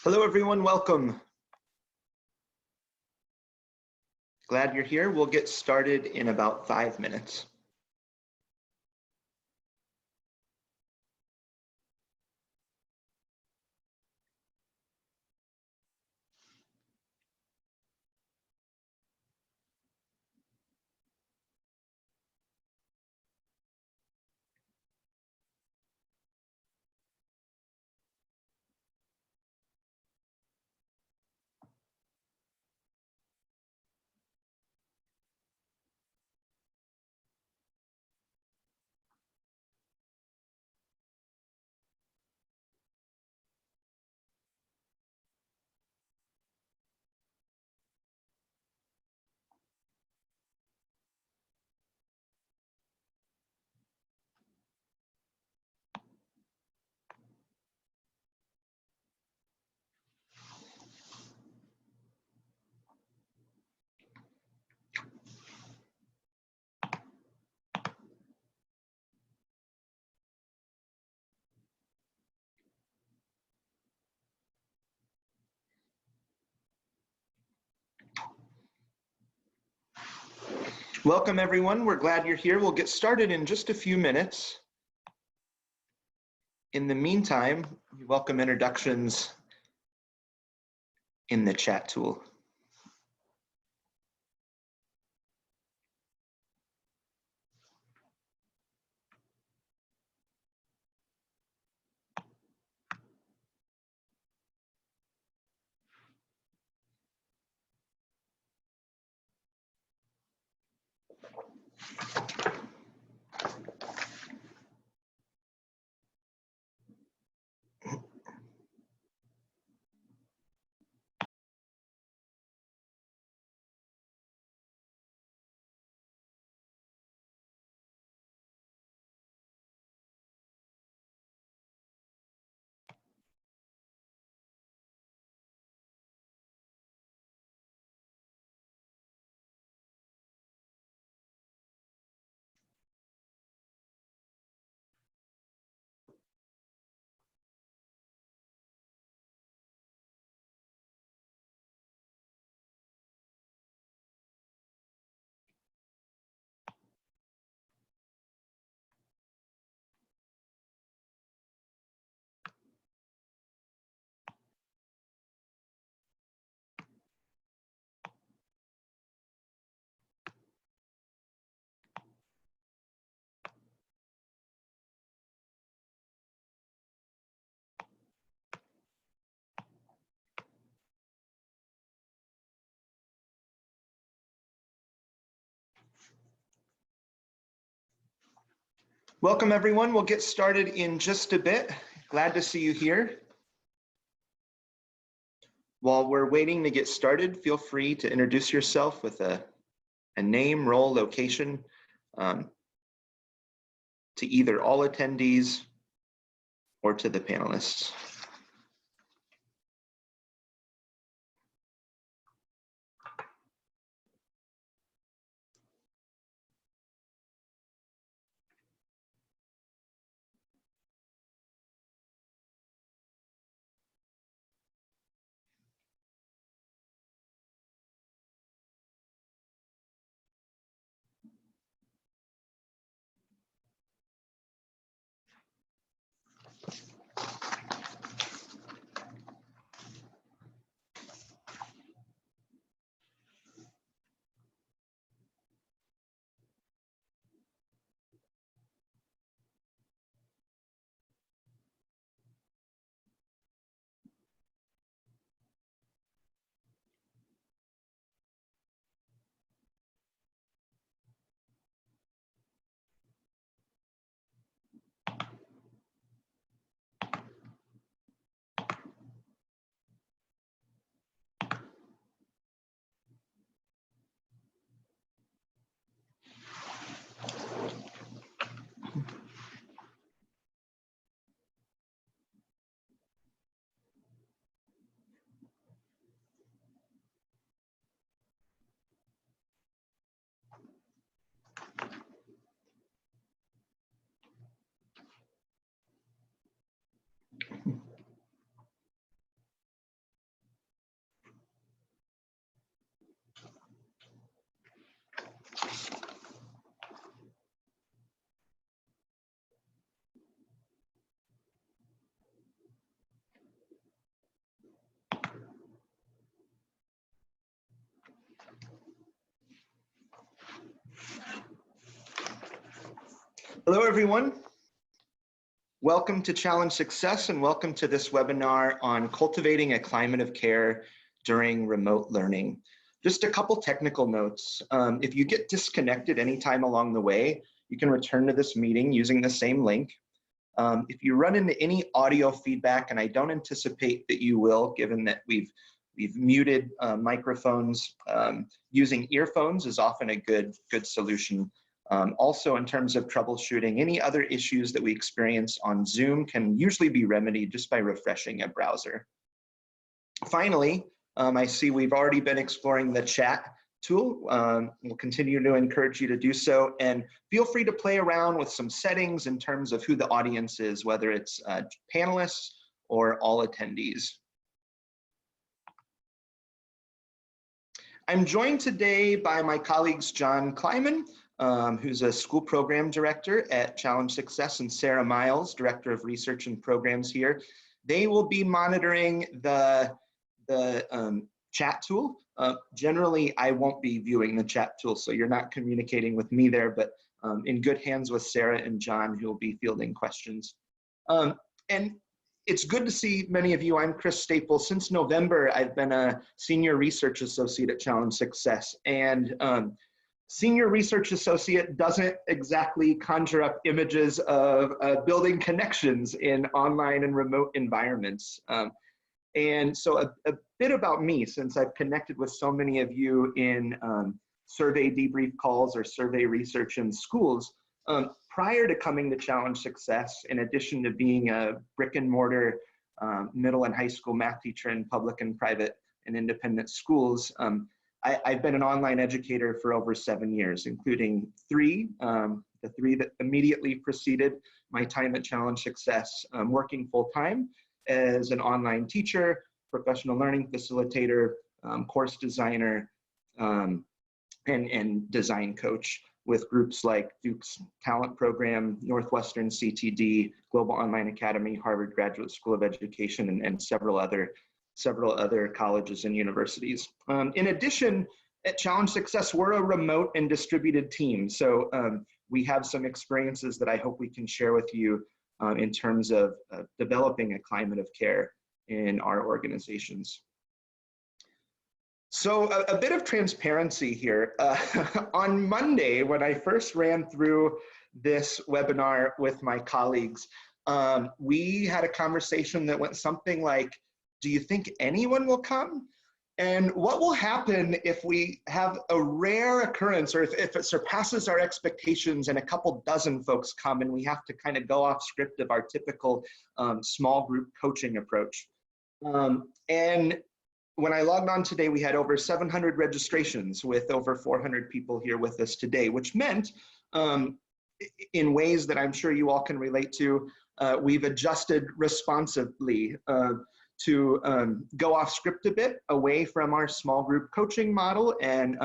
Hello, everyone. Welcome. Glad you're here. We'll get started in about 5 minutes. Welcome, everyone. We're glad you're here. We'll get started in just a few minutes. In the meantime, we welcome introductions in the chat tool. Welcome, everyone. We'll get started in just a bit. Glad to see you here. While we're waiting to get started, feel free to introduce yourself with a name, role, location to either all attendees or to the panelists. Hello, everyone. Welcome to Challenge Success and welcome to this webinar on cultivating a climate of care during remote learning. Just a couple technical notes. If you get disconnected anytime along the way, you can return to this meeting using the same link. If you run into any audio feedback, and I don't anticipate that you will, given that we've muted microphones, using earphones is often a good solution. Also, in terms of troubleshooting, any other issues that we experience on Zoom can usually be remedied just by refreshing a browser. Finally, I see we've already been exploring the chat tool. We'll continue to encourage you to do so, and feel free to play around with some settings in terms of who the audience is, whether it's panelists or all attendees. I'm joined today by my colleagues John Kleiman, who's a school program director at Challenge Success, and Sarah Miles, director of research and programs here. They will be monitoring the chat tool. Generally, I won't be viewing the chat tool, so you're not communicating with me there, but in good hands with Sarah and John, who will be fielding questions. And it's good to see many of you. I'm Chris Stapel. Since November, I've been a senior research associate at Challenge Success, and senior research associate doesn't exactly conjure up images of building connections in online and remote environments. And so a bit about me, since I've connected with so many of you in survey debrief calls or survey research in schools. Prior to coming to Challenge Success, in addition to being a brick and mortar middle and high school math teacher in public and private and independent schools, I've been an online educator for over 7 years, including the three that immediately preceded my time at Challenge Success, working full-time as an online teacher, professional learning facilitator, course designer, and design coach with groups like Duke's Talent Program, Northwestern CTD, Global Online Academy, Harvard Graduate School of Education, and several other colleges and universities. In addition, at Challenge Success, we're a remote and distributed team. So we have some experiences that I hope we can share with you in terms of developing a climate of care in our organizations. So a bit of transparency here. On Monday, when I first ran through this webinar with my colleagues, we had a conversation that went something like, do you think anyone will come? And what will happen if we have a rare occurrence, or if it surpasses our expectations and a couple dozen folks come and we have to kind of go off script of our typical small group coaching approach? And when I logged on today, we had over 700 registrations with over 400 people here with us today, which meant in ways that I'm sure you all can relate to, we've adjusted responsively to go off script a bit, away from our small group coaching model and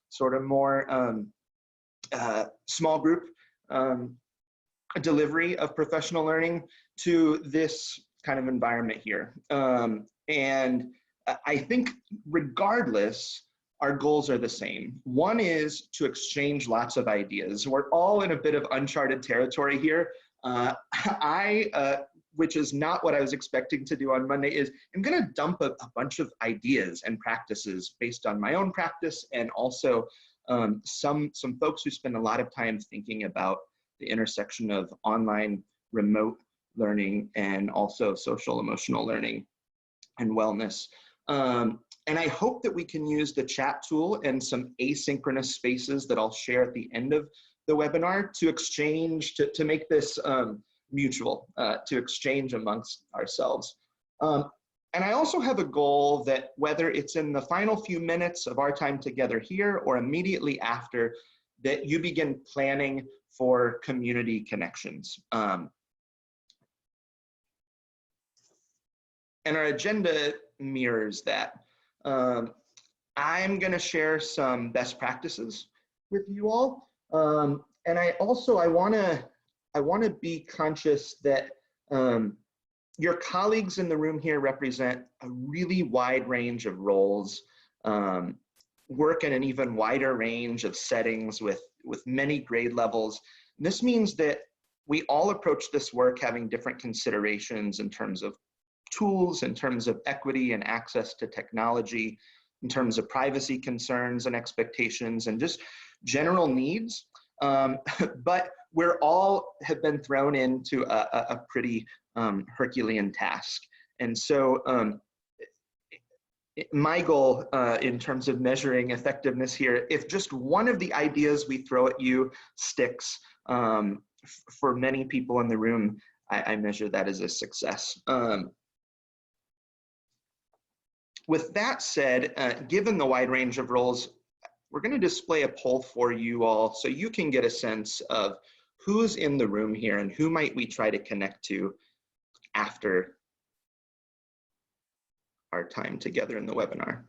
sort of more small group delivery of professional learning to this kind of environment here. And I think regardless, our goals are the same. One is to exchange lots of ideas. We're all in a bit of uncharted territory here. Which is not what I was expecting to do on Monday, is I'm gonna dump a bunch of ideas and practices based on my own practice, and also some folks who spend a lot of time thinking about the intersection of online, remote learning, and also social emotional learning and wellness. And I hope that we can use the chat tool and some asynchronous spaces that I'll share at the end of the webinar to exchange, to make this mutual, to exchange amongst ourselves. And I also have a goal that whether it's in the final few minutes of our time together here or immediately after, that you begin planning for community connections. And our agenda mirrors that. I'm gonna share some best practices with you all. And I wanna be conscious that your colleagues in the room here represent a really wide range of roles, work in an even wider range of settings with many grade levels. This means that we all approach this work having different considerations in terms of tools, in terms of equity and access to technology, in terms of privacy concerns and expectations, and just general needs. But we're all have been thrown into a pretty Herculean task. And so my goal in terms of measuring effectiveness here, if just one of the ideas we throw at you sticks, for many people in the room, I measure that as a success. With that said, given the wide range of roles, we're going to display a poll for you all so you can get a sense of who's in the room here and who might we try to connect to after our time together in the webinar.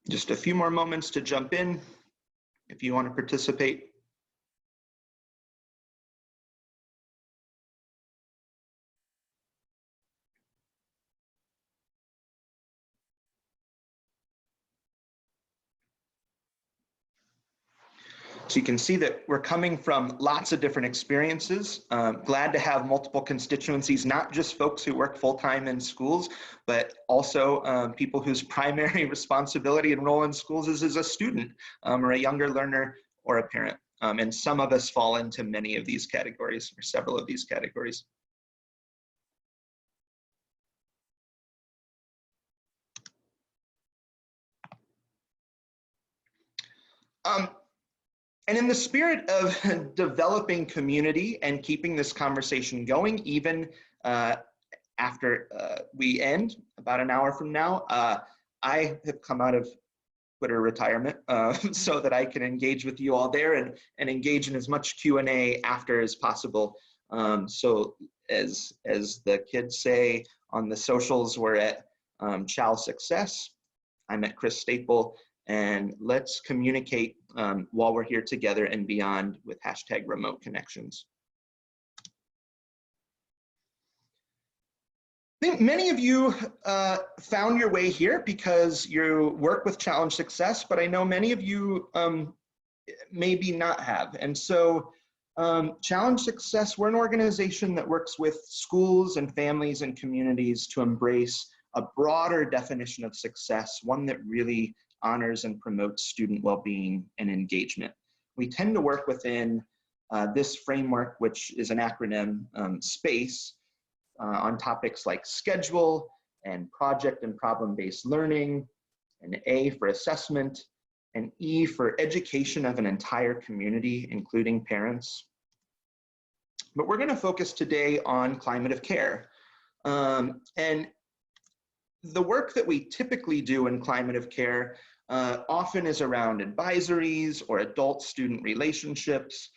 Just a few more moments to jump in if you want to participate. So you can see that we're coming from lots of different experiences. Glad to have multiple constituencies, not just folks who work full-time in schools, but also people whose primary responsibility and role in schools is as a student or a younger learner or a parent. And some of us fall into many of these categories or several of these categories. And in the spirit of developing community and keeping this conversation going, even after we end about an hour from now, I have come out of Twitter retirement so that I can engage with you all there and engage in as much Q&A after as possible. So as the kids say on the socials, we're at Chal Success. I'm at Chris Stapel. And let's communicate while we're here together and beyond with #remote connections. I think many of you found your way here because you work with Challenge Success, but I know many of you maybe not have. And so Challenge Success, we're an organization that works with schools and families and communities to embrace a broader definition of success, one that really honors and promotes student well-being and engagement. We tend to work within this framework, which is an acronym, SPACE, on topics like schedule and project and problem-based learning, and A for assessment, and E for education of an entire community, including parents. But we're going to focus today on climate of care. And the work that we typically do in climate of care often is around advisories or adult-student relationships,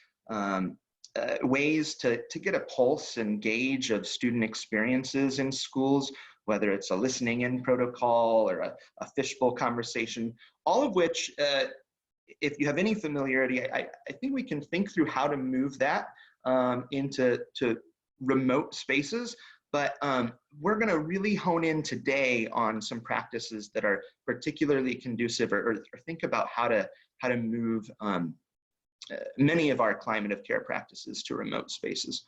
ways to get a pulse and gauge of student experiences in schools, whether it's a listening in protocol or a fishbowl conversation, all of which, if you have any familiarity, I think we can think through how to move that into remote spaces. But we're going to really hone in today on some practices that are particularly conducive or think about how to move many of our climate of care practices to remote spaces.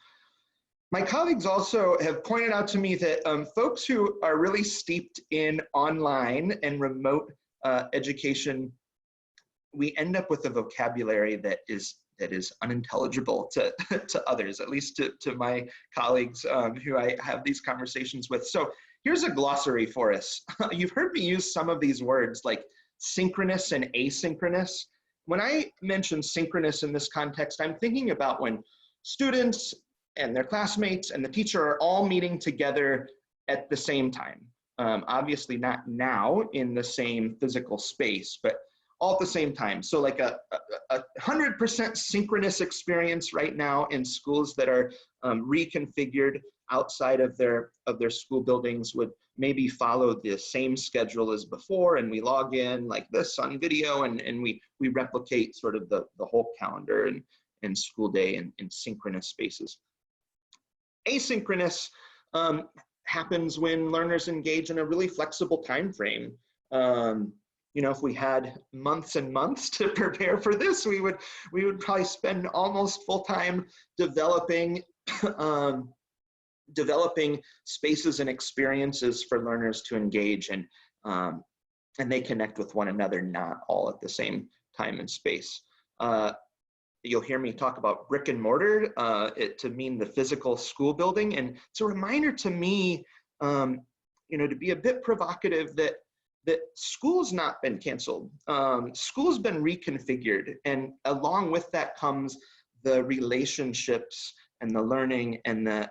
My colleagues also have pointed out to me that folks who are really steeped in online and remote education, we end up with a vocabulary that is unintelligible to others, at least to my colleagues who I have these conversations with. So here's a glossary for us. You've heard me use some of these words like synchronous and asynchronous. When I mention synchronous in this context, I'm thinking about when students and their classmates and the teacher are all meeting together at the same time. Obviously not now in the same physical space, but all at the same time. So like a 100% synchronous experience right now in schools that are reconfigured outside of their school buildings would maybe follow the same schedule as before, and we log in like this on video, and we replicate sort of the whole calendar and school day in synchronous spaces. Asynchronous happens when learners engage in a really flexible time frame. You know, if we had months and months to prepare for this, we would probably spend almost full time developing developing spaces and experiences for learners to engage in, and they connect with one another, not all at the same time and space. You'll hear me talk about brick and mortar to mean the physical school building, and it's a reminder to me, you know, to be a bit provocative that school's not been canceled. School's been reconfigured, and along with that comes the relationships and the learning and the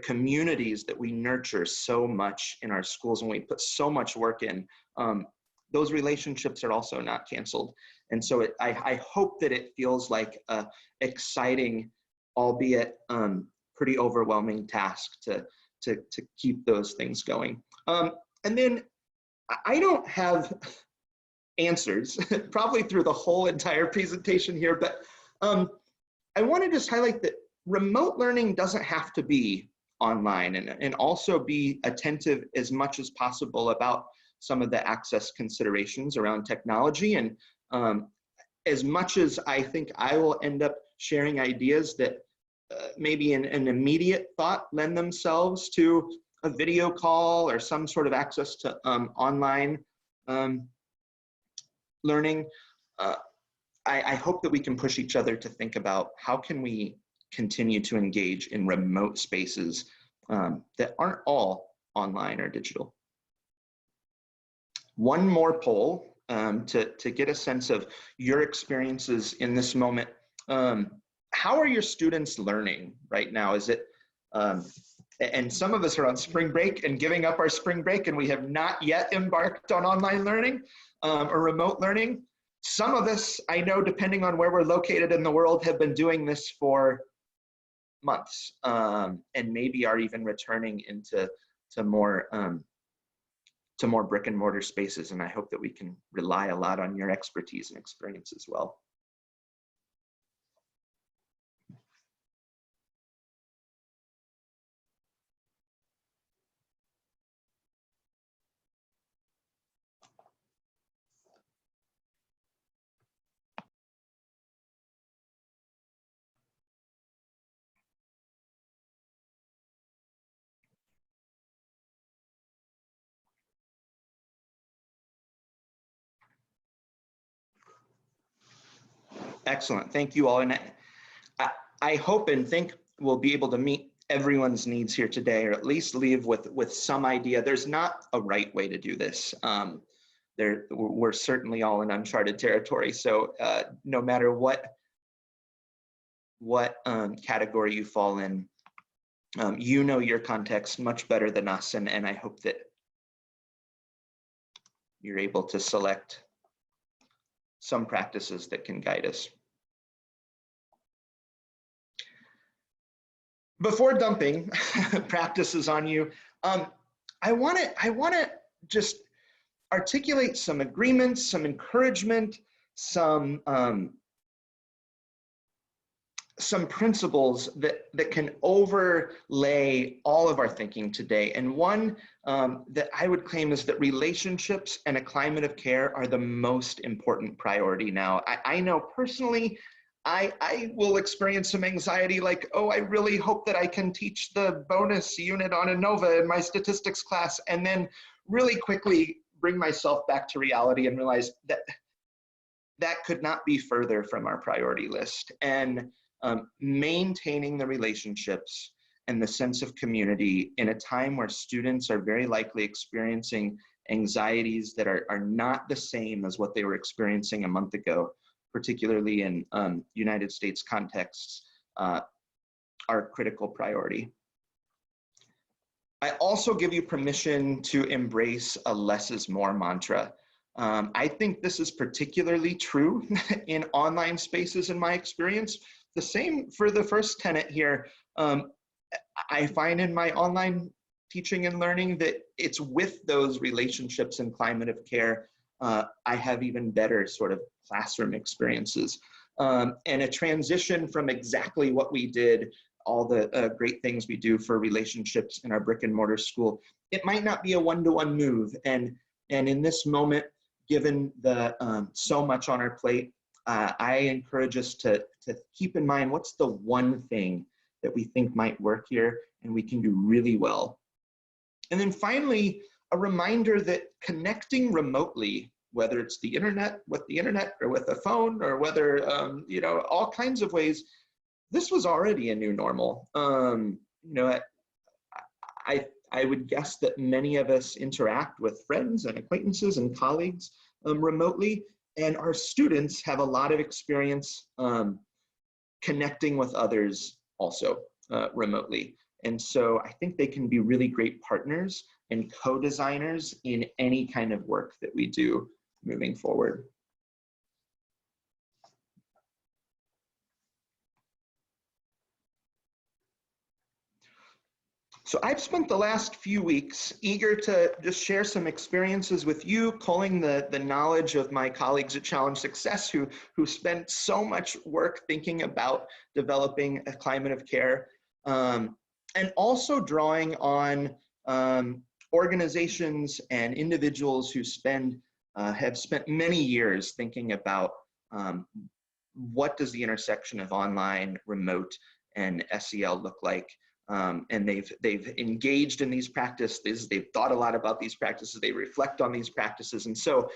communities that we nurture so much in our schools, and we put so much work in. Those relationships are also not canceled. And so I hope that it feels like a exciting, albeit pretty overwhelming task to keep those things going. And then I don't have answers, probably through the whole entire presentation here, but I want to just highlight that remote learning doesn't have to be online, and also be attentive as much as possible about some of the access considerations around technology. And as much as I think I will end up sharing ideas that maybe in an immediate thought lend themselves to a video call or some sort of access to online learning, I hope that we can push each other to think about how can we continue to engage in remote spaces that aren't all online or digital. One more poll to get a sense of your experiences in this moment. How are your students learning right now? Is it, and some of us are on spring break and giving up our spring break, and we have not yet embarked on online learning or remote learning. Some of us, I know, depending on where we're located in the world, have been doing this for months, and maybe are even returning into more brick and mortar spaces. And I hope that we can rely a lot on your expertise and experience as well. Excellent, thank you all. And I hope and think we'll be able to meet everyone's needs here today, or at least leave with some idea. There's not a right way to do this. We're certainly all in uncharted territory. So no matter what category you fall in, you know your context much better than us, and I hope that you're able to select some practices that can guide us. Before dumping practices on you, I want to just articulate some agreements, some encouragement, some principles that can overlay all of our thinking today. And one that I would claim is that relationships and a climate of care are the most important priority now. I know personally, I will experience some anxiety, like, oh, I really hope that I can teach the bonus unit on ANOVA in my statistics class, and then really quickly bring myself back to reality and realize that that could not be further from our priority list. And maintaining the relationships and the sense of community in a time where students are very likely experiencing anxieties that are not the same as what they were experiencing a month ago, particularly in United States contexts, are a critical priority. I also give you permission to embrace a less is more mantra. I think this is particularly true in online spaces in my experience. The same for the first tenet here. I find in my online teaching and learning that it's with those relationships and climate of care, I have even better sort of classroom experiences. And a transition from exactly what we did, all the great things we do for relationships in our brick and mortar school, it might not be a one-to-one move. And in this moment, given the so much on our plate, I encourage us to keep in mind what's the one thing that we think might work here and we can do really well. And then finally, a reminder that connecting remotely, whether it's the internet, with the internet or with a phone, or whether, you know, all kinds of ways, this was already a new normal. You know, I would guess that many of us interact with friends and acquaintances and colleagues remotely, and our students have a lot of experience connecting with others also remotely. And so I think they can be really great partners and co-designers in any kind of work that we do moving forward. So I've spent the last few weeks eager to just share some experiences with you, culling the knowledge of my colleagues at Challenge Success who spent so much work thinking about developing a climate of care, and also drawing on organizations and individuals who have spent many years thinking about what does the intersection of online, remote, and SEL look like. And they've engaged in these practices, they've thought a lot about these practices, they reflect on these practices. And so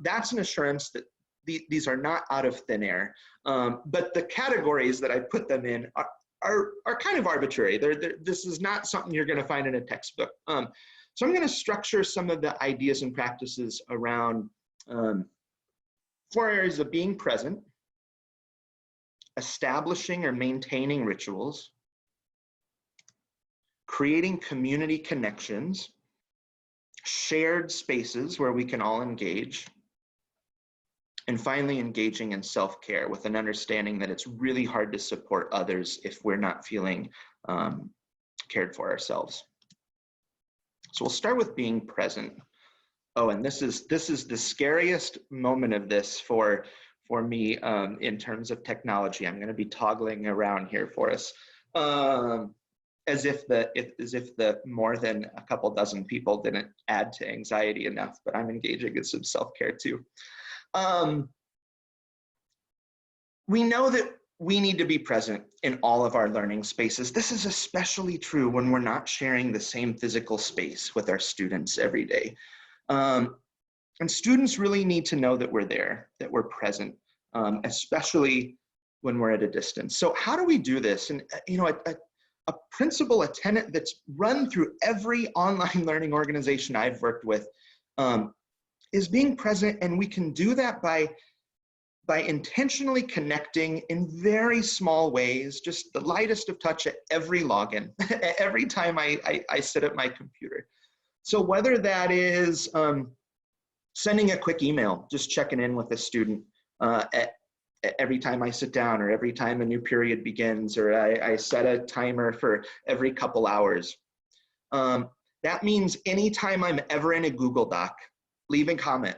that's an assurance that these are not out of thin air. But the categories that I put them in are kind of arbitrary. This is not something you're gonna find in a textbook. So I'm gonna structure some of the ideas and practices around 4 areas of being present, establishing or maintaining rituals, creating community connections, shared spaces where we can all engage, and finally engaging in self-care with an understanding that it's really hard to support others if we're not feeling cared for ourselves. So we'll start with being present. Oh, and this is the scariest moment of this for me in terms of technology. I'm going to be toggling around here for us. As if the more than a couple dozen people didn't add to anxiety enough, but I'm engaging in some self-care too. We know that we need to be present in all of our learning spaces. This is especially true when we're not sharing the same physical space with our students every day. And students really need to know that we're there, that we're present, especially when we're at a distance. So how do we do this? And you know, a principle, a tenet that's run through every online learning organization I've worked with is being present, and we can do that by intentionally connecting in very small ways, just the lightest of touch at every login, every time I sit at my computer. So whether that is sending a quick email, just checking in with a student every time I sit down, or every time a new period begins, or I set a timer for every couple hours. That means anytime I'm ever in a Google Doc, leaving comment,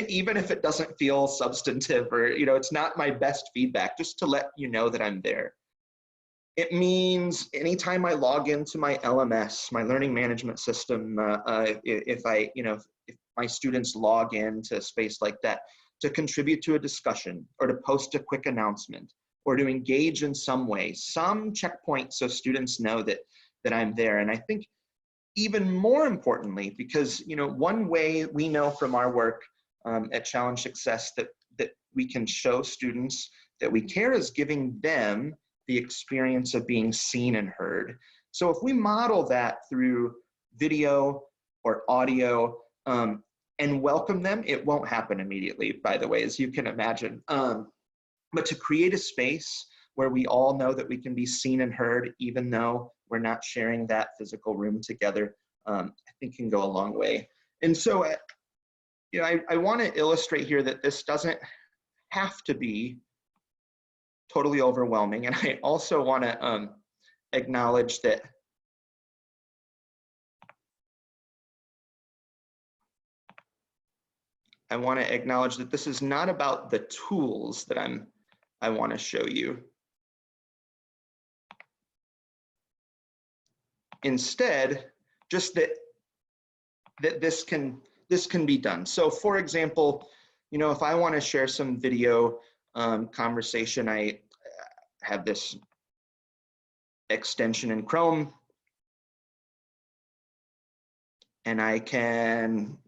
even if it doesn't feel substantive, or you know, it's not my best feedback, just to let you know that I'm there. It means anytime I log into my LMS, my learning management system, if my students log into a space like that, to contribute to a discussion, or to post a quick announcement, or to engage in some way, some checkpoint so students know that I'm there. And I think even more importantly, because you know, one way we know from our work at Challenge Success that we can show students that we care is giving them the experience of being seen and heard. So if we model that through video or audio, and welcome them, it won't happen immediately, by the way, as you can imagine. But to create a space where we all know that we can be seen and heard, even though we're not sharing that physical room together, I think can go a long way. And so I want to illustrate here that this doesn't have to be totally overwhelming. And I also want to acknowledge that this is not about the tools that I want to show you. Instead, just that this can be done. So for example, if I want to share some video conversation, I have this extension in Chrome, and I can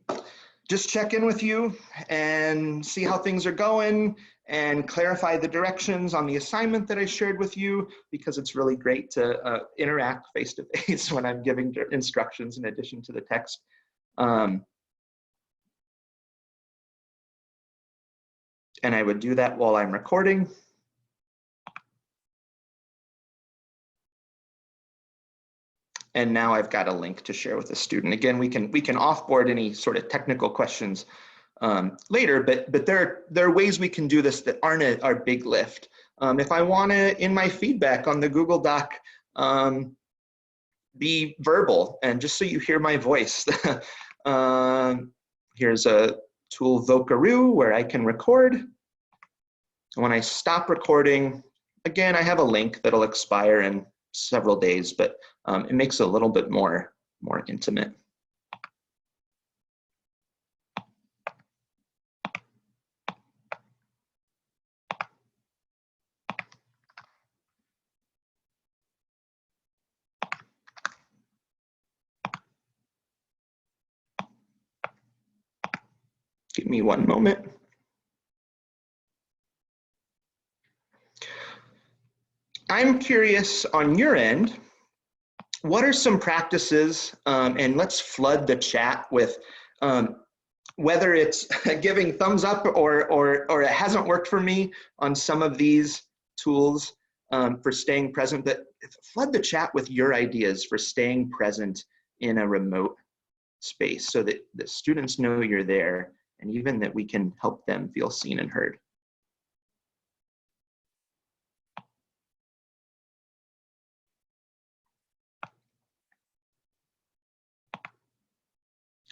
just check in with you and see how things are going and clarify the directions on the assignment that I shared with you, because it's really great to interact face-to-face when I'm giving instructions in addition to the text. And I would do that while I'm recording. And now I've got a link to share with the student. Again, we can offboard any sort of technical questions later, but there are ways we can do this that aren't our big lift. If I want to, in my feedback on the Google Doc, be verbal, and just so you hear my voice, here's a tool, Vocaroo, where I can record. When I stop recording, again, I have a link that'll expire in several days, but it makes it a little bit more intimate. Give me one moment. I'm curious on your end, what are some practices, and let's flood the chat with whether it's giving thumbs up or it hasn't worked for me on some of these tools for staying present, but flood the chat with your ideas for staying present in a remote space so that the students know you're there, and even that we can help them feel seen and heard.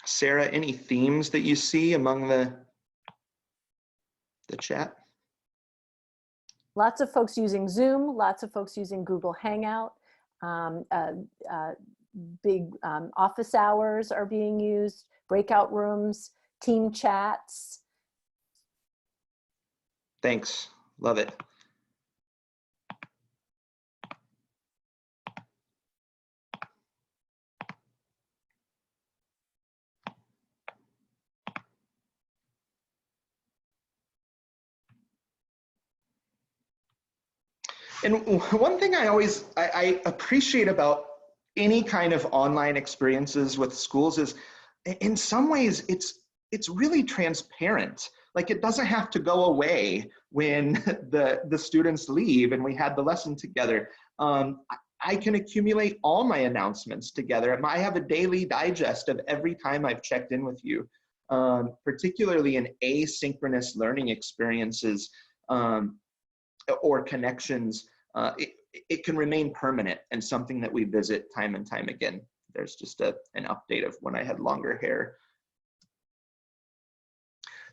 Sarah, any themes that you see among the chat? Lots of folks using Zoom, lots of folks using Google Hangout. Big office hours are being used, breakout rooms, team chats. Thanks, love it. And one thing I appreciate about any kind of online experiences with schools is, in some ways, it's really transparent. Like, it doesn't have to go away when the students leave and we had the lesson together. I can accumulate all my announcements together. I have a daily digest of every time I've checked in with you, particularly in asynchronous learning experiences or connections. It can remain permanent and something that we visit time and time again. There's just an update of when I had longer hair.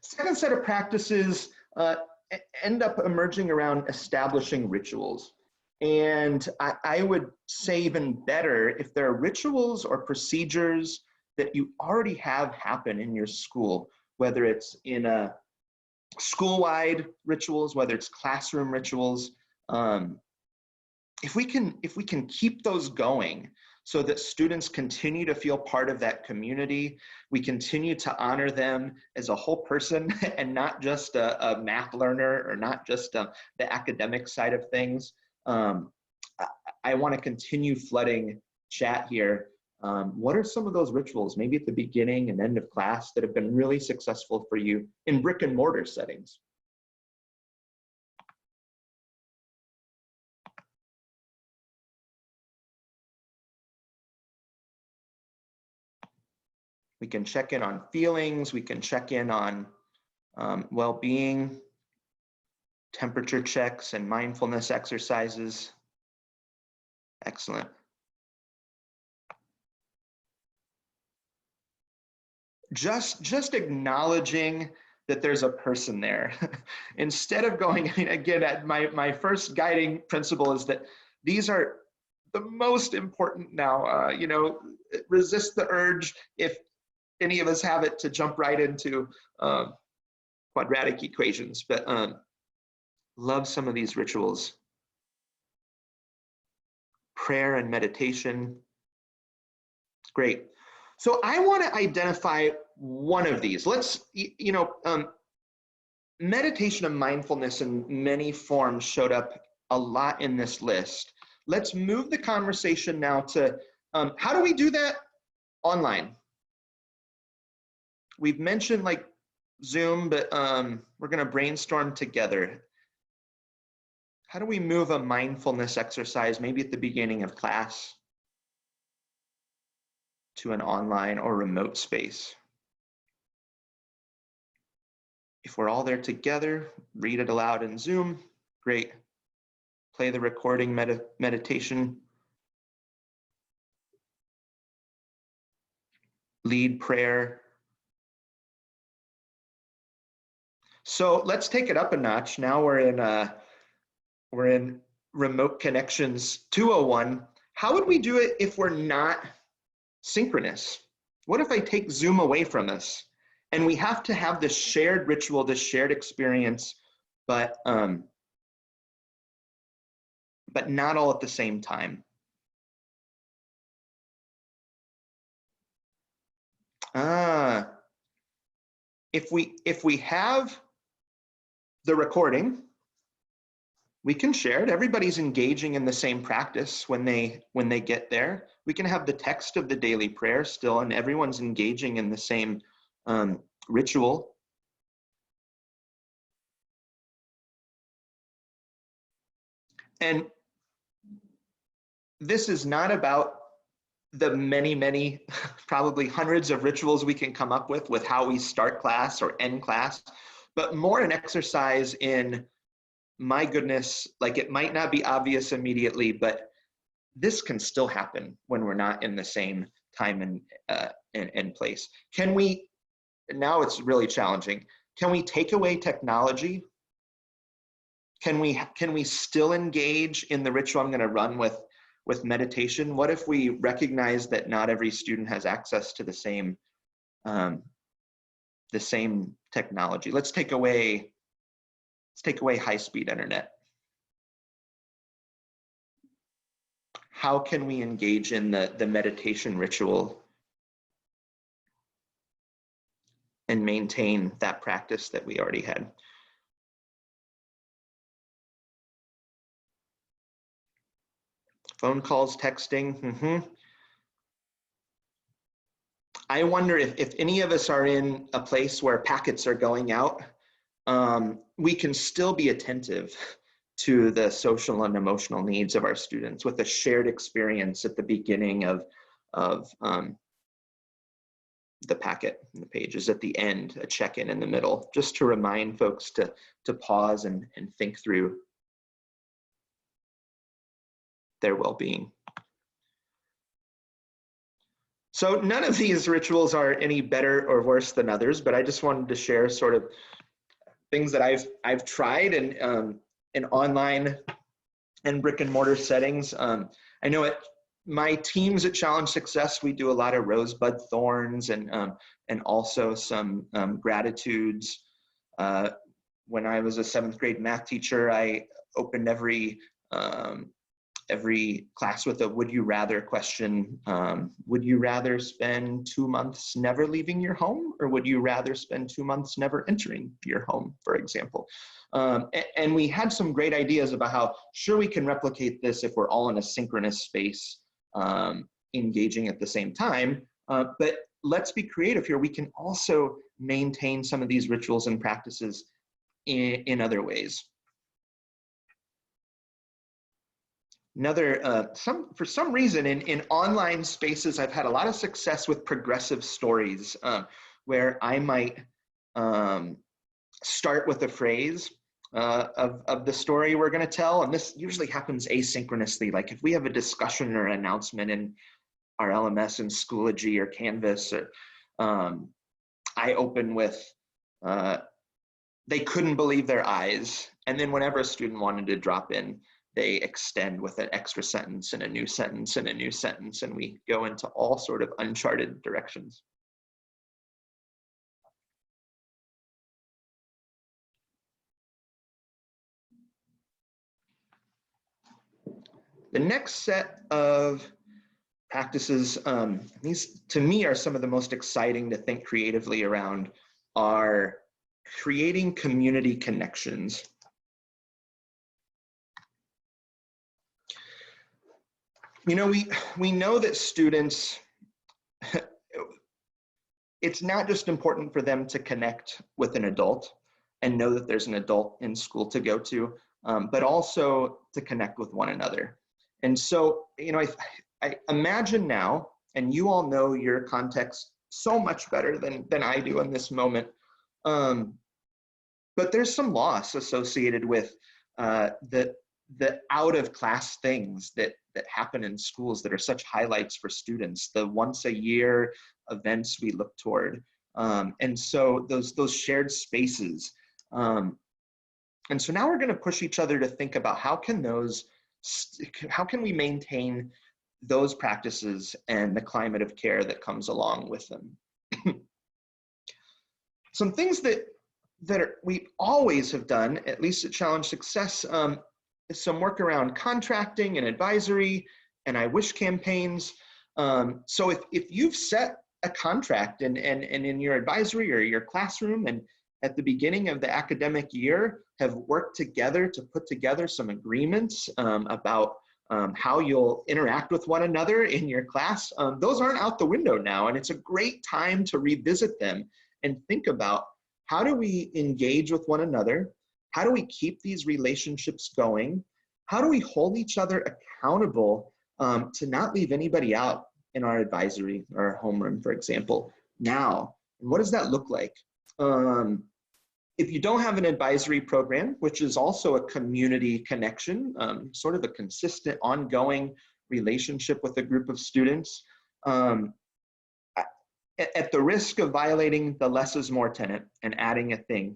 Second set of practices end up emerging around establishing rituals. And I would say even better if there are rituals or procedures that you already have happen in your school, whether it's in a school-wide rituals, whether it's classroom rituals. If we can keep those going so that students continue to feel part of that community, we continue to honor them as a whole person and not just a math learner or not just the academic side of things. I want to continue flooding chat here. What are some of those rituals, maybe at the beginning and end of class, that have been really successful for you in brick and mortar settings? We can check in on feelings. We can check in on well-being, temperature checks, and mindfulness exercises. Excellent. Just acknowledging that there's a person there. Instead of going, again, at my first guiding principle is that these are the most important now. You know, resist the urge, if any of us have it, to jump right into quadratic equations, but love some of these rituals. Prayer and meditation, great. So I want to identify one of these. Let's, meditation and mindfulness in many forms showed up a lot in this list. Let's move the conversation now to how do we do that online? We've mentioned like Zoom, but we're going to brainstorm together. How do we move a mindfulness exercise, maybe at the beginning of class, to an online or remote space? If we're all there together, read it aloud in Zoom, great. Play the recording meditation. Lead prayer. So let's take it up a notch. Now we're in remote connections 201. How would we do it if we're not synchronous? What if I take Zoom away from us and we have to have this shared ritual, this shared experience, but not all at the same time? If we have the recording, we can share it. Everybody's engaging in the same practice when they get there. We can have the text of the daily prayer still, and everyone's engaging in the same ritual. And this is not about the many, probably hundreds of rituals we can come up with how we start class or end class, but more an exercise in, my goodness, like it might not be obvious immediately, but this can still happen when we're not in the same time and place. Can we, now it's really challenging, can we take away technology? Can we still engage in the ritual I'm going to run with meditation? What if we recognize that not every student has access to the same technology? Let's take away high-speed internet. How can we engage in the meditation ritual and maintain that practice that we already had? Phone calls, texting. I wonder if any of us are in a place where packets are going out, we can still be attentive to the social and emotional needs of our students with a shared experience at the beginning of the packet. And the pages at the end, a check-in in the middle, just to remind folks to pause and think through their well-being. So none of these rituals are any better or worse than others, but I just wanted to share sort of things that I've tried in online and brick and mortar settings. I know at my teams at Challenge Success, we do a lot of rosebud thorns and also some gratitudes. When I was a 7th grade math teacher, I opened every class with a would you rather question. Would you rather spend 2 months never leaving your home, or would you rather spend 2 months never entering your home, for example? And we had some great ideas about how sure we can replicate this if we're all in a synchronous space, engaging at the same time, but let's be creative here. We can also maintain some of these rituals and practices in other ways. For some reason in online spaces, I've had a lot of success with progressive stories, where I might start with a phrase of the story we're going to tell. And this usually happens asynchronously. Like if we have a discussion or an announcement in our LMS in Schoology or Canvas, or I open with, they couldn't believe their eyes. And then whenever a student wanted to drop in, they extend with an extra sentence and a new sentence and a new sentence, and we go into all sort of uncharted directions. The next set of practices, these to me are some of the most exciting to think creatively around, are creating community connections. You know, we know that students, it's not just important for them to connect with an adult and know that there's an adult in school to go to, but also to connect with one another. And so, you know, I imagine now, and you all know your context so much better than I do in this moment, but there's some loss associated with the out of class things that happen in schools that are such highlights for students, the once a year events we look toward. And so those shared spaces. And so now we're going to push each other to think about how can we maintain those practices and the climate of care that comes along with them. Some things that we always have done, at least at Challenge Success, is some work around contracting and advisory and I wish campaigns. So if you've set a contract and in your advisory or your classroom, and at the beginning of the academic year have worked together to put together some agreements about how you'll interact with one another in your class, those aren't out the window now. And it's a great time to revisit them and think about, how do we engage with one another? How do we keep these relationships going? How do we hold each other accountable to not leave anybody out in our advisory or our homeroom, for example, now? And what does that look like? If you don't have an advisory program, which is also a community connection, sort of a consistent, ongoing relationship with a group of students, at the risk of violating the less is more tenet and adding a thing,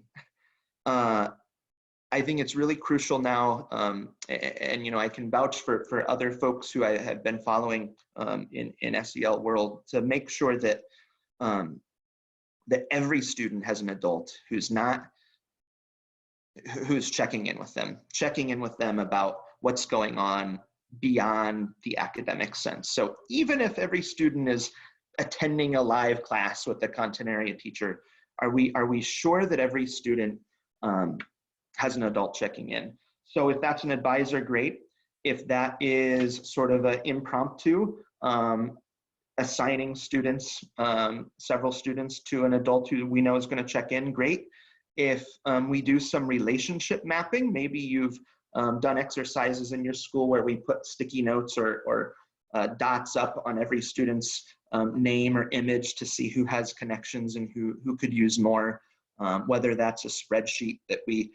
I think it's really crucial now, and you know, I can vouch for other folks who I have been following in SEL world, to make sure that that every student has an adult who's checking in with them about what's going on beyond the academic sense. So even if every student is attending a live class with a content area teacher, are we sure that every student has an adult checking in? So if that's an advisor, great. If that is sort of an impromptu, assigning students, several students to an adult who we know is going to check in, great. If we do some relationship mapping, maybe you've done exercises in your school where we put sticky notes or dots up on every student's name or image to see who has connections and who could use more, whether that's a spreadsheet that we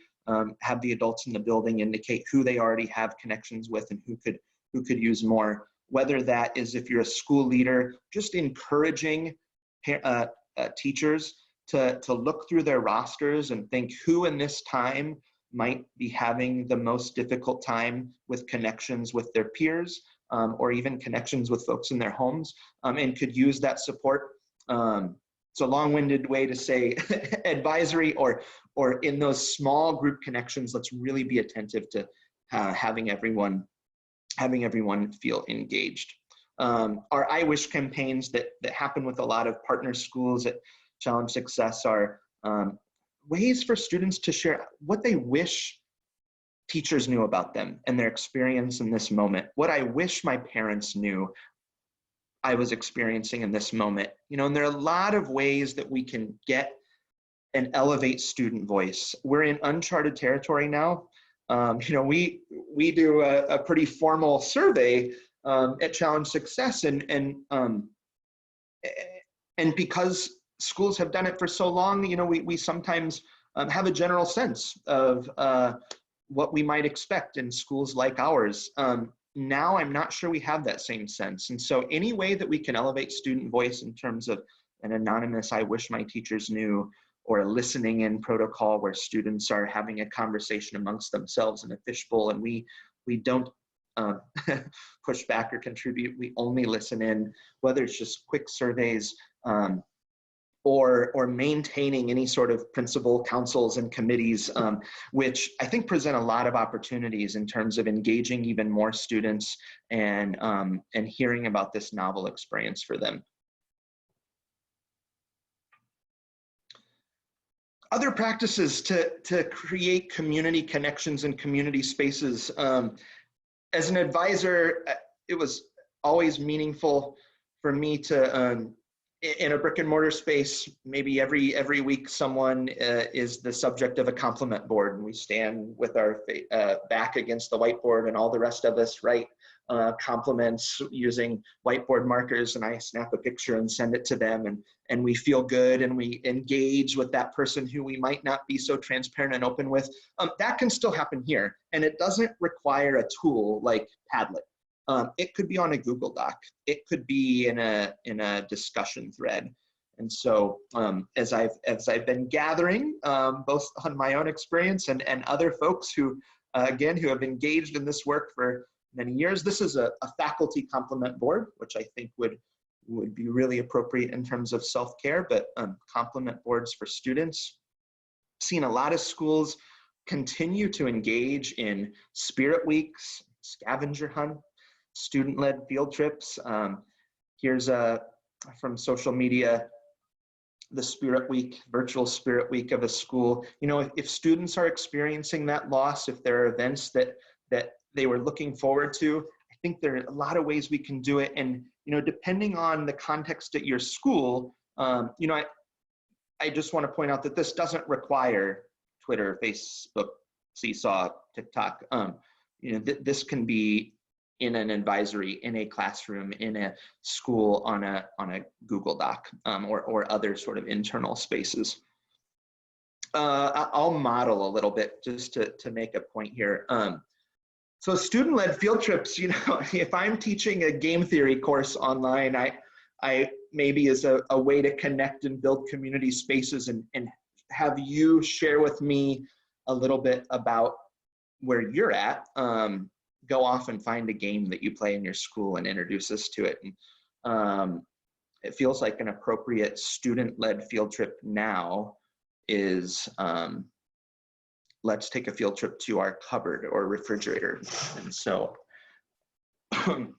have the adults in the building indicate who they already have connections with and who could use more. Whether that is, if you're a school leader, just encouraging teachers to look through their rosters and think who in this time might be having the most difficult time with connections with their peers, or even connections with folks in their homes, and could use that support. It's a long-winded way to say advisory, or in those small group connections, let's really be attentive to having everyone feel engaged. Our I Wish campaigns that happen with a lot of partner schools at Challenge Success are ways for students to share what they wish teachers knew about them and their experience in this moment. What I wish my parents knew I was experiencing in this moment. You know, and there are a lot of ways that we can get and elevate student voice. We're in uncharted territory now. You know, we do a pretty formal survey at Challenge Success, and because schools have done it for so long, you know, we sometimes have a general sense of what we might expect in schools like ours. Now I'm not sure we have that same sense. And so any way that we can elevate student voice in terms of an anonymous "I wish my teachers knew," or a listening in protocol where students are having a conversation amongst themselves in a fishbowl, and we don't push back or contribute, we only listen in, whether it's just quick surveys, or maintaining any sort of principal councils and committees, which I think present a lot of opportunities in terms of engaging even more students and hearing about this novel experience for them. Other practices to create community connections and community spaces. As an advisor, it was always meaningful for me to, in a brick and mortar space, maybe every week someone is the subject of a compliment board, and we stand with our back against the whiteboard, and all the rest of us write compliments using whiteboard markers, and I snap a picture and send it to them, and we feel good, and we engage with that person who we might not be so transparent and open with. That can still happen here, and it doesn't require a tool like Padlet. It could be on a Google Doc. It could be in a discussion thread. And so as I've been gathering, both on my own experience and other folks who, again, who have engaged in this work for many years, this is a faculty compliment board, which I think would be really appropriate in terms of self-care, but compliment boards for students. Seen a lot of schools continue to engage in spirit weeks, scavenger hunt, student-led field trips. Here's from social media, the Spirit Week, virtual Spirit Week of a school. You know, if students are experiencing that loss, if there are events that they were looking forward to, I think there are a lot of ways we can do it. And, you know, depending on the context at your school, you know, I just want to point out that this doesn't require Twitter, Facebook, Seesaw, TikTok. You know, this can be in an advisory, in a classroom, in a school, on a Google Doc, or other sort of internal spaces. I'll model a little bit just to make a point here. So student-led field trips, you know, if I'm teaching a game theory course online, I maybe as a way to connect and build community spaces and have you share with me a little bit about where you're at. Go off and find a game that you play in your school and introduce us to it. And it feels like an appropriate student-led field trip now is, let's take a field trip to our cupboard or refrigerator. And so I'm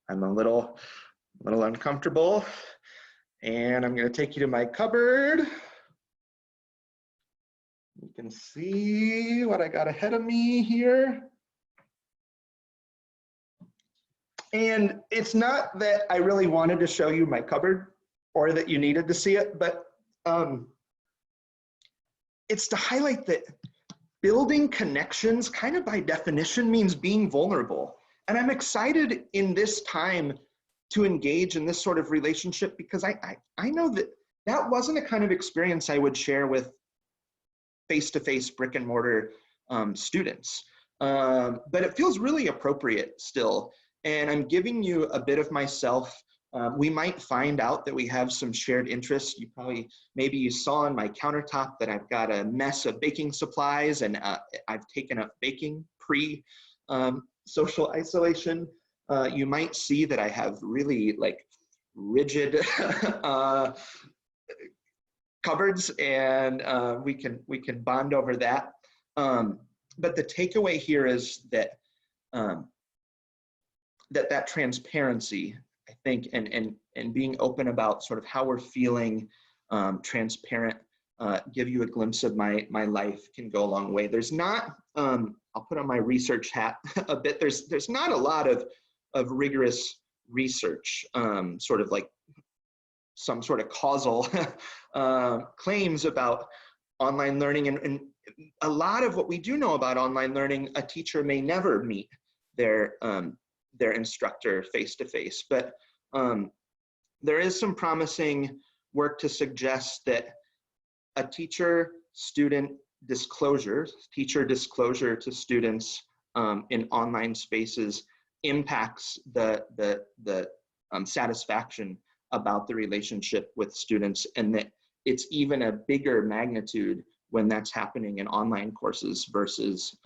a little uncomfortable, and I'm going to take you to my cupboard. You can see what I got ahead of me here. And it's not that I really wanted to show you my cupboard or that you needed to see it, but it's to highlight that building connections kind of by definition means being vulnerable. And I'm excited in this time to engage in this sort of relationship because I know that wasn't a kind of experience I would share with face-to-face brick and mortar students. But it feels really appropriate still. And I'm giving you a bit of myself. We might find out that we have some shared interests. Maybe you saw on my countertop that I've got a mess of baking supplies, and I've taken up baking pre-social isolation. You might see that I have really like rigid cupboards, and we can bond over that. But the takeaway here is that that transparency, I think, and being open about sort of how we're feeling, transparent, give you a glimpse of my life can go a long way. There's not, I'll put on my research hat a bit. There's not a lot of rigorous research, sort of like some sort of causal claims about online learning, and a lot of what we do know about online learning, a teacher may never meet their instructor face-to-face, but there is some promising work to suggest that a teacher disclosure to students in online spaces impacts the satisfaction about the relationship with students, and that it's even a bigger magnitude when that's happening in online courses versus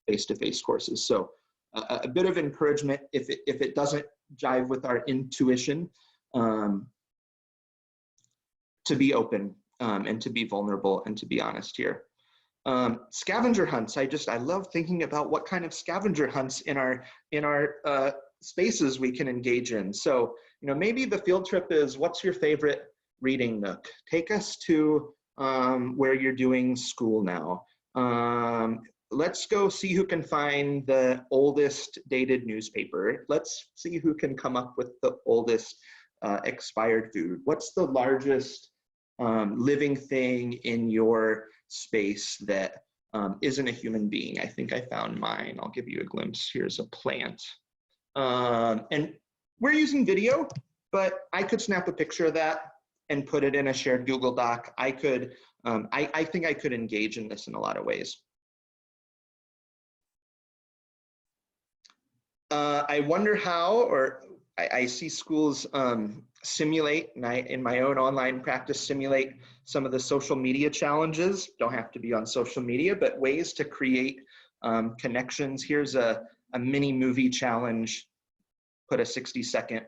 face-to-face courses. So a bit of encouragement if it doesn't jive with our intuition, to be open and to be vulnerable and to be honest here. Scavenger hunts. I love thinking about what kind of scavenger hunts in our spaces we can engage in. So, maybe the field trip is, what's your favorite reading nook? Take us to where you're doing school now. Let's go see who can find the oldest dated newspaper. Let's see who can come up with the oldest expired food. What's the largest living thing in your space that isn't a human being? I think I found mine. I'll give you a glimpse. Here's a plant. And we're using video, but I could snap a picture of that and put it in a shared Google Doc. I could, I think I could engage in this in a lot of ways. I wonder how, or I see schools simulate, and in my own online practice, simulate some of the social media challenges. Don't have to be on social media, but ways to create connections. Here's a mini movie challenge. Put a 60-second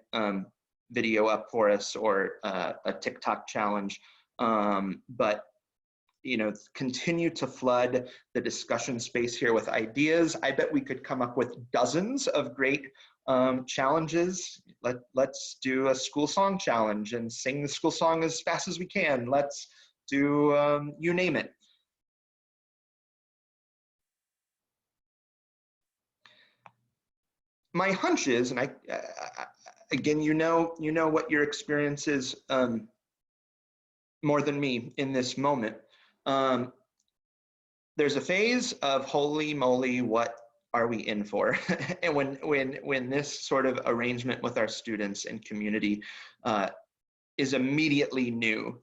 video up for us, or a TikTok challenge. But continue to flood the discussion space here with ideas. I bet we could come up with dozens of great challenges. Let's do a school song challenge and sing the school song as fast as we can. Let's do, you name it. My hunch is, and again, you know what your experience is more than me in this moment. There's a phase of holy moly, what are we in for? And when this sort of arrangement with our students and community is immediately new.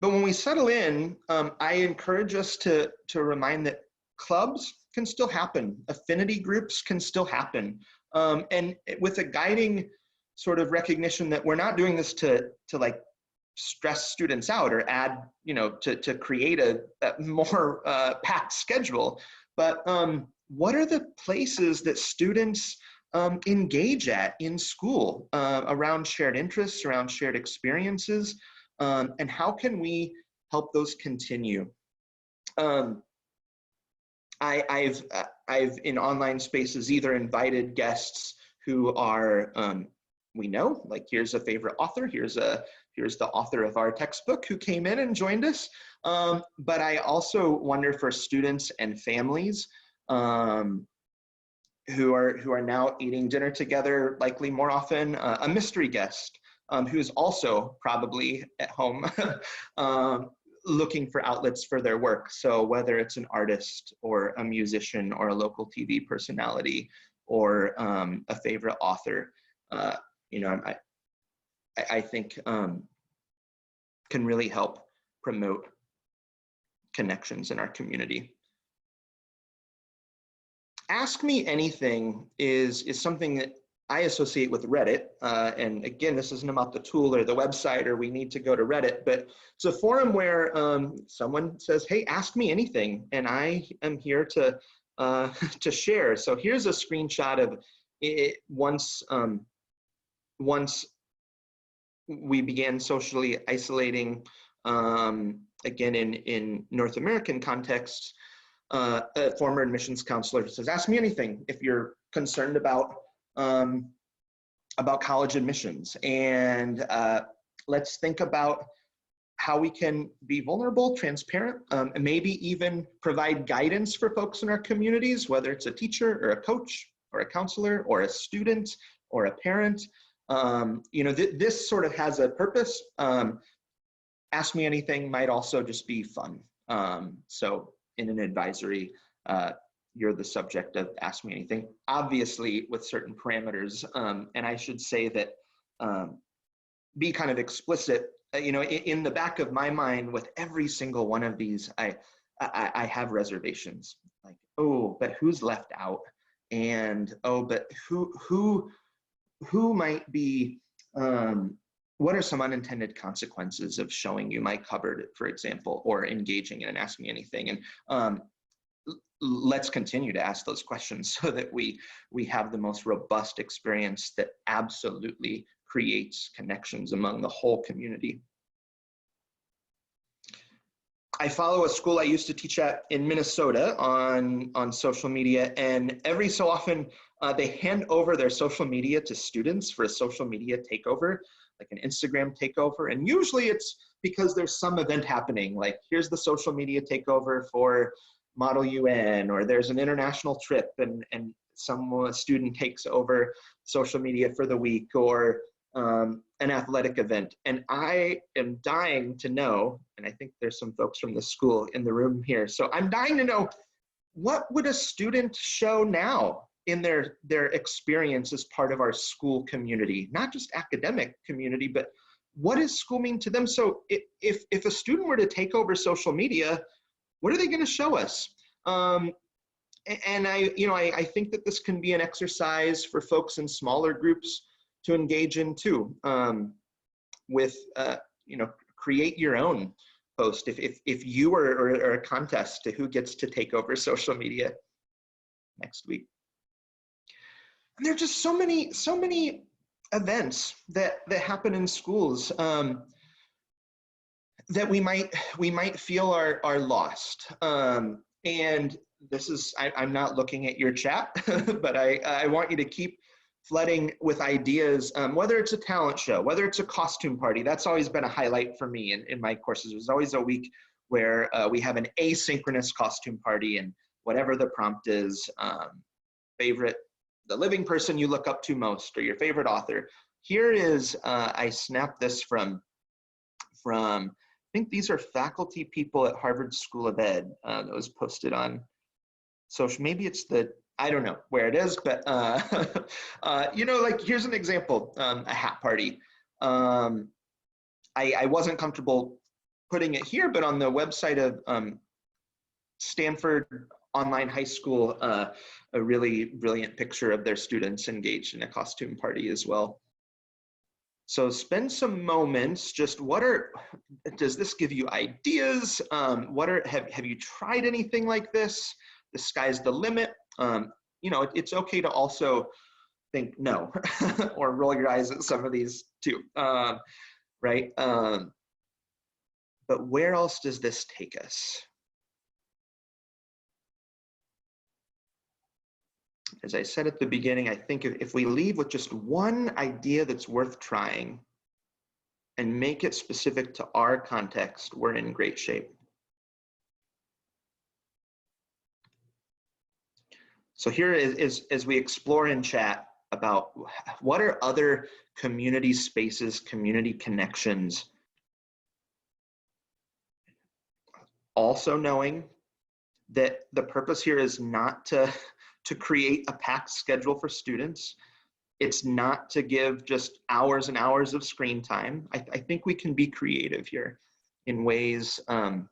But when we settle in, I encourage us to remind that clubs can still happen, affinity groups can still happen, and with a guiding sort of recognition that we're not doing this to like stress students out or add, to create a more packed schedule. But what are the places that students engage at in school around shared interests, around shared experiences, and how can we help those continue? I've in online spaces either invited guests who are, we know, like here's a favorite author, here's the author of our textbook who came in and joined us. But I also wonder for students and families who are now eating dinner together, likely more often, a mystery guest who's also probably at home looking for outlets for their work. So whether it's an artist or a musician or a local TV personality or a favorite author, I think can really help promote connections in our community. Ask Me Anything is something that I associate with Reddit. And again, this isn't about the tool or the website or we need to go to Reddit, but it's a forum where someone says, hey, ask me anything. And I am here to share. So here's a screenshot of it once we began socially isolating, again, in North American contexts, a former admissions counselor says, ask me anything if you're concerned about college admissions. And let's think about how we can be vulnerable, transparent, and maybe even provide guidance for folks in our communities, whether it's a teacher or a coach or a counselor or a student or a parent. This sort of has a purpose. Ask Me Anything might also just be fun. So in an advisory, you're the subject of Ask Me Anything, obviously with certain parameters. And I should say that be kind of explicit, you know, in the back of my mind with every single one of these, I have reservations, like, oh, but who's left out? And, oh, but who might be, what are some unintended consequences of showing you my cupboard, for example, or engaging in an Ask Me Anything? And let's continue to ask those questions so that we have the most robust experience that absolutely creates connections among the whole community. I follow a school I used to teach at in Minnesota on social media, and every so often they hand over their social media to students for a social media takeover, like an Instagram takeover. And usually it's because there's some event happening, like here's the social media takeover for Model UN, or there's an international trip and some student takes over social media for the week, or an athletic event. And I am dying to know, and I think there's some folks from the school in the room here, so I'm dying to know, what would a student show now in their experience as part of our school community? Not just academic community, but what does school mean to them? So if a student were to take over social media, what are they going to show us? And I think that this can be an exercise for folks in smaller groups to engage in too, with, create your own post. If you are a contest to who gets to take over social media next week. And there are just so many events that happen in schools that we might feel are lost. And this is, I'm not looking at your chat, but I want you to keep flooding with ideas, whether it's a talent show, whether it's a costume party. That's always been a highlight for me in my courses. There's always a week where we have an asynchronous costume party, and whatever the prompt is, the living person you look up to most, or your favorite author. Here is, I snapped this from, I think these are faculty people at Harvard School of Ed, that was posted on social, maybe it's I don't know where it is, but like here's an example, a hat party. I wasn't comfortable putting it here, but on the website of Stanford Online High School, a really brilliant picture of their students engaged in a costume party as well. So spend some moments, just does this give you ideas? Have you tried anything like this? The sky's the limit. It's okay to also think no, or roll your eyes at some of these too, right? But where else does this take us? As I said at the beginning, I think if we leave with just one idea that's worth trying and make it specific to our context, we're in great shape. So here is as we explore in chat about what are other community spaces, community connections, also knowing that the purpose here is not to create a packed schedule for students. It's not to give just hours and hours of screen time. I think we can be creative here in ways that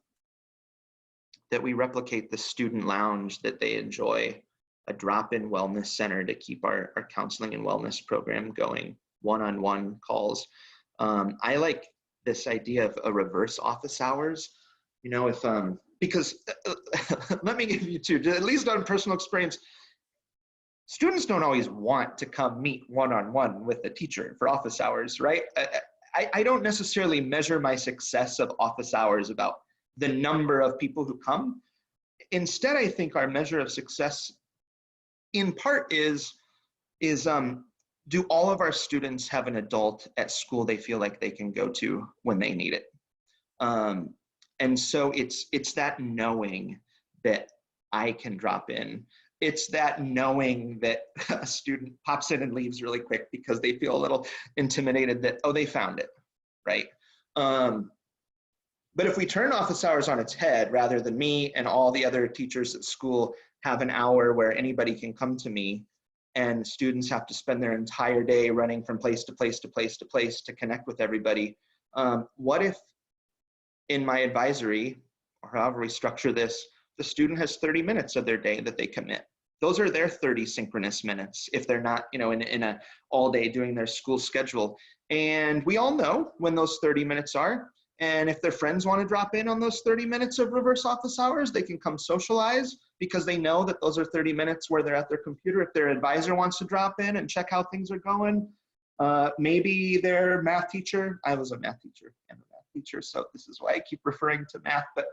we replicate the student lounge that they enjoy, a drop-in wellness center to keep our counseling and wellness program going, one-on-one calls. I like this idea of a reverse office hours, because let me give you two, at least on personal experience, students don't always want to come meet one-on-one with a teacher for office hours, right? I don't necessarily measure my success of office hours about the number of people who come. Instead, I think our measure of success in part is do all of our students have an adult at school they feel like they can go to when they need it? And so it's that knowing that I can drop in. It's that knowing that a student pops in and leaves really quick because they feel a little intimidated that, oh, they found it, right? But if we turn office hours on its head, rather than me and all the other teachers at school have an hour where anybody can come to me, and students have to spend their entire day running from place to place to place to place to connect with everybody, what if in my advisory, or however we structure this, the student has 30 minutes of their day that they commit? Those are their 30 synchronous minutes if they're not, in a all day doing their school schedule. And we all know when those 30 minutes are. And if their friends want to drop in on those 30 minutes of reverse office hours, they can come socialize because they know that those are 30 minutes where they're at their computer. If their advisor wants to drop in and check how things are going, maybe their math teacher, I was a math teacher and a math teacher, so this is why I keep referring to math, but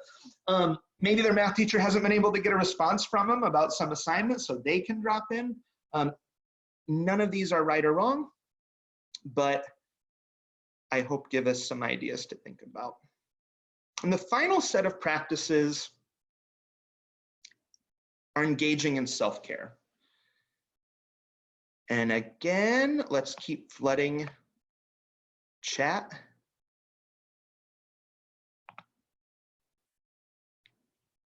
maybe their math teacher hasn't been able to get a response from them about some assignment, so they can drop in. None of these are right or wrong, but I hope give us some ideas to think about. And the final set of practices are engaging in self-care. And again, let's keep flooding chat.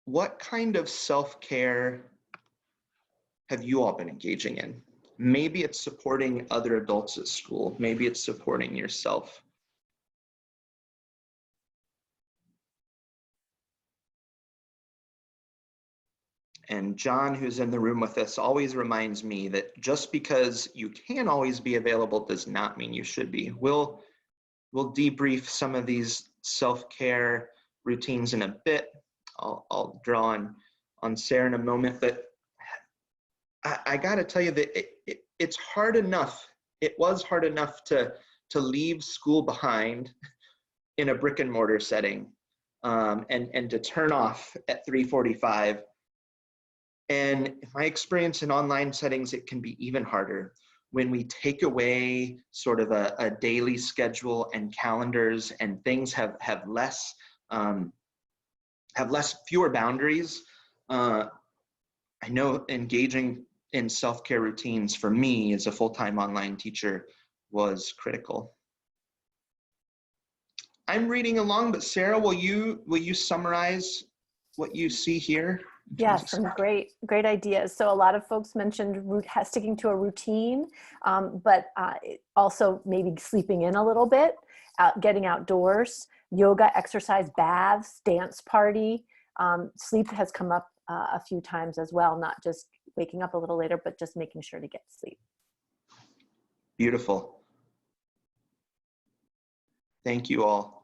What kind of self-care have you all been engaging in? Maybe it's supporting other adults at school. Maybe it's supporting yourself. And John, who's in the room with us, always reminds me that just because you can always be available does not mean you should be. We'll debrief some of these self-care routines in a bit. I'll draw on Sarah in a moment, but I got to tell you that it's hard enough. It was hard enough to leave school behind in a brick and mortar setting and to turn off at 3:45. And in my experience in online settings, it can be even harder when we take away sort of a daily schedule and calendars, and things have fewer boundaries. I know engaging in self-care routines for me as a full-time online teacher was critical. I'm reading along, but Sarah, will you summarize what you see here? Yes, some great ideas. So a lot of folks mentioned sticking to a routine, but also maybe sleeping in a little bit, getting outdoors, yoga, exercise, baths, dance party. Sleep has come up a few times as well, not just waking up a little later, but just making sure to get sleep. Beautiful. Thank you all.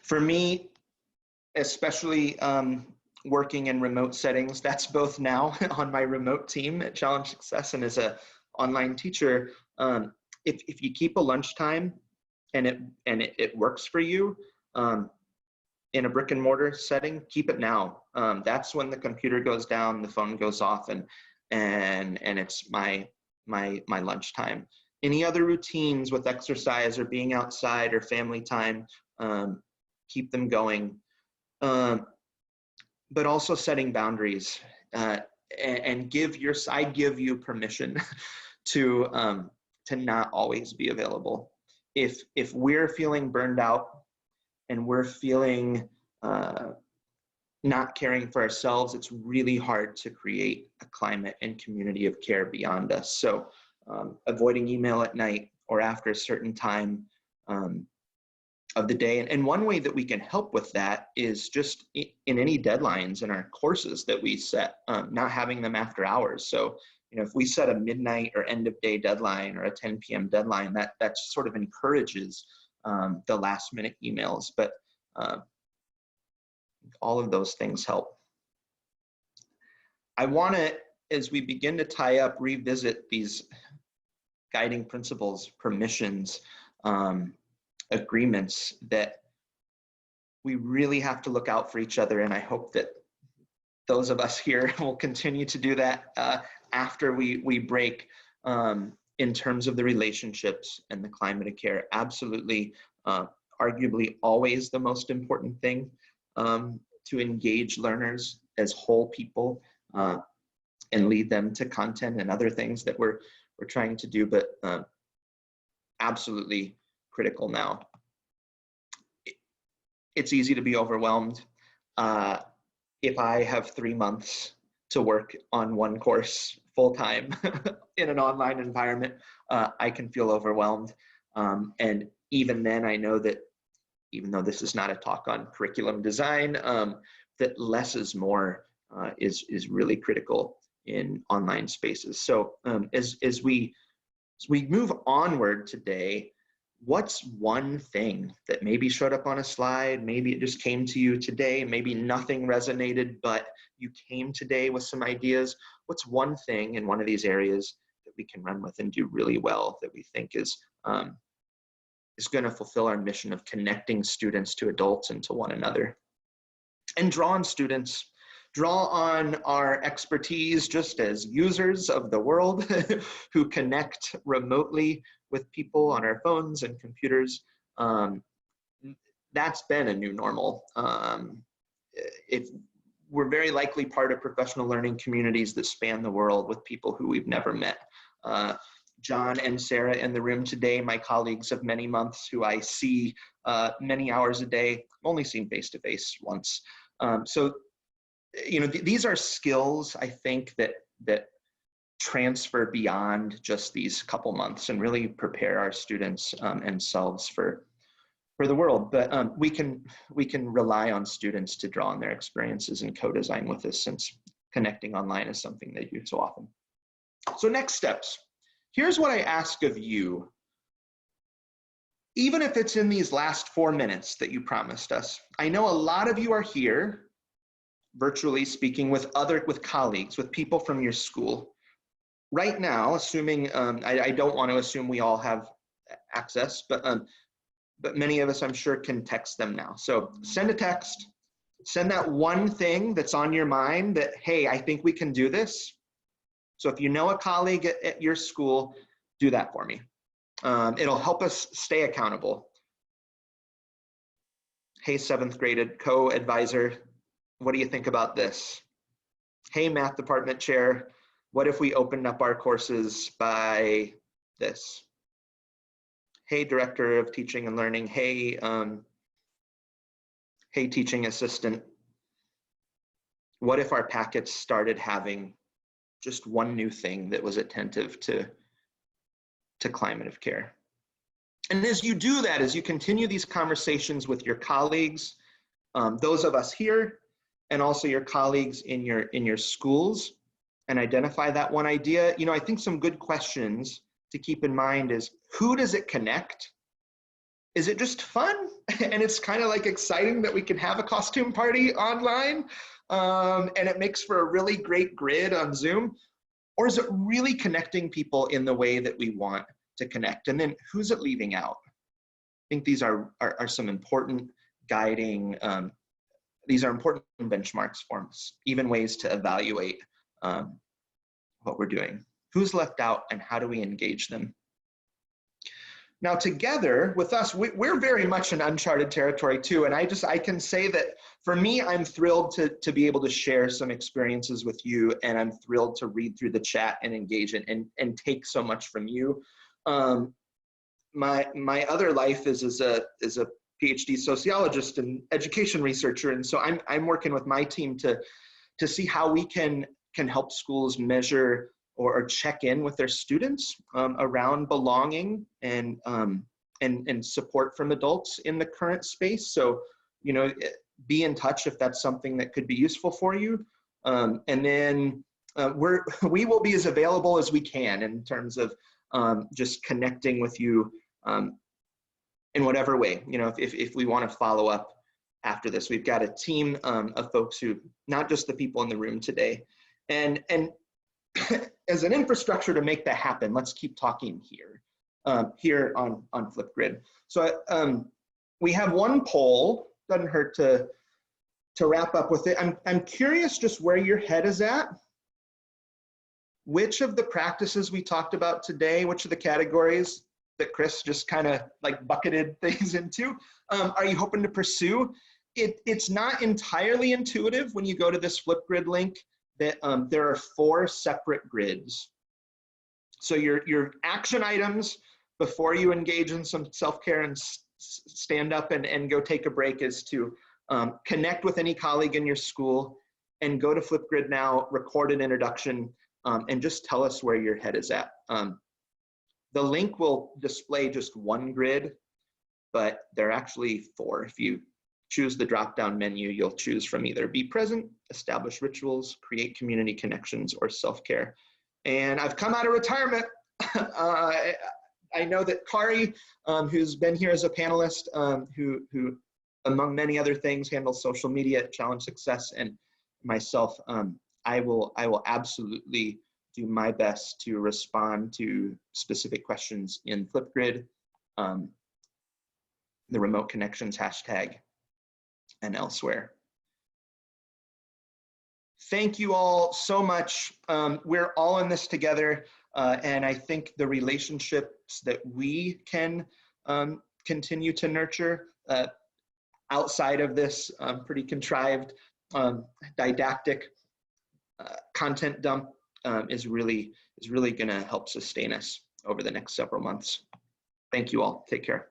For me, especially working in remote settings, that's both now on my remote team at Challenge Success and as an online teacher. If you keep a lunchtime and it works for you in a brick and mortar setting, keep it now. That's when the computer goes down, the phone goes off, and it's my lunchtime. Any other routines with exercise or being outside or family time, keep them going, but also setting boundaries and I give you permission to not always be available. If we're feeling burned out and we're feeling not caring for ourselves, it's really hard to create a climate and community of care beyond us. So avoiding email at night or after a certain time of the day. And one way that we can help with that is just in any deadlines in our courses that we set, not having them after hours. So, if we set a midnight or end of day deadline or a 10 p.m. deadline, that sort of encourages the last minute emails. But all of those things help. I want to, as we begin to tie up, revisit these guiding principles, permissions, agreements that we really have to look out for each other. And I hope that those of us here will continue to do that after we break in terms of the relationships and the climate of care. Absolutely, arguably always the most important thing to engage learners as whole people lead them to content and other things that we're trying to do, but absolutely critical now. It's easy to be overwhelmed. If I have 3 months to work on one course full-time in an online environment, I can feel overwhelmed. And even then, I know that even though this is not a talk on curriculum design, that less is more is really critical in online spaces. So as we move onward today, what's one thing that maybe showed up on a slide, maybe it just came to you today, maybe nothing resonated, but you came today with some ideas? What's one thing in one of these areas that we can run with and do really well that we think is going to fulfill our mission of connecting students to adults and to one another? And draw on students, draw on our expertise just as users of the world who connect remotely with people on our phones and computers. That's been a new normal. If we're very likely part of professional learning communities that span the world with people who we've never met. John and Sarah in the room today, my colleagues of many months who I see many hours a day, I've only seen face-to-face once. So, you know, these are skills, I think, that transfer beyond just these couple months and really prepare our students and selves for the world. But we can rely on students to draw on their experiences and co-design with us, since connecting online is something they do so often. So next steps. Here's what I ask of you. Even if it's in these last 4 minutes that you promised us, I know a lot of you are here virtually speaking with colleagues, with people from your school. Right now, assuming, I don't want to assume we all have access, but many of us, I'm sure, can text them now. So send a text, send that one thing that's on your mind that, hey, I think we can do this. So if you know a colleague at your school, do that for me. It'll help us stay accountable. Hey, 7th grade co-advisor, what do you think about this? Hey, math department chair, what if we opened up our courses by this? Hey, director of teaching and learning. Hey, hey, teaching assistant, what if our packets started having just one new thing that was attentive to climate of care? And as you do that, as you continue these conversations with your colleagues, those of us here, and also your colleagues in your schools, and identify that one idea, you know, I think some good questions to keep in mind is, who does it connect? Is it just fun? And it's kind of like exciting that we can have a costume party online, and it makes for a really great grid on Zoom? Or is it really connecting people in the way that we want to connect? And then who's it leaving out? I think these are some important guiding, these are important benchmarks for us, even ways to evaluate what we're doing. Who's left out and how do we engage them? Now together with us, we're very much in uncharted territory too. And I can say that for me, I'm thrilled to be able to share some experiences with you, and I'm thrilled to read through the chat and engage it and take so much from you. My other life is as a PhD sociologist and education researcher. And so I'm working with my team to see how we can help schools measure or check in with their students around belonging and support from adults in the current space. So, you know, be in touch if that's something that could be useful for you. And then we will be as available as we can in terms of just connecting with you in whatever way. You know, if we want to follow up after this, we've got a team of folks who, not just the people in the room today, and as an infrastructure to make that happen, let's keep talking here on Flipgrid. So we have one poll, doesn't hurt to wrap up with it. I'm curious just where your head is at. Which of the practices we talked about today, which of the categories that Chris just kind of like bucketed things into, are you hoping to pursue? It's not entirely intuitive when you go to this Flipgrid link that there are 4 separate grids. So your action items before you engage in some self-care and stand up and go take a break is to connect with any colleague in your school and go to Flipgrid now, record an introduction, and just tell us where your head is at. The link will display just 1 grid, but there are actually 4. If you choose the drop-down menu, you'll choose from either be present, establish rituals, create community connections, or self-care. And I've come out of retirement. I know that Kari, who's been here as a panelist, who among many other things handles social media at Challenge Success, and myself, I will absolutely do my best to respond to specific questions in Flipgrid, the remote connections hashtag, and elsewhere. Thank you all so much. We're all in this together, and I think the relationships that we can continue to nurture outside of this pretty contrived didactic content dump is really going to help sustain us over the next several months. Thank you all. Take care.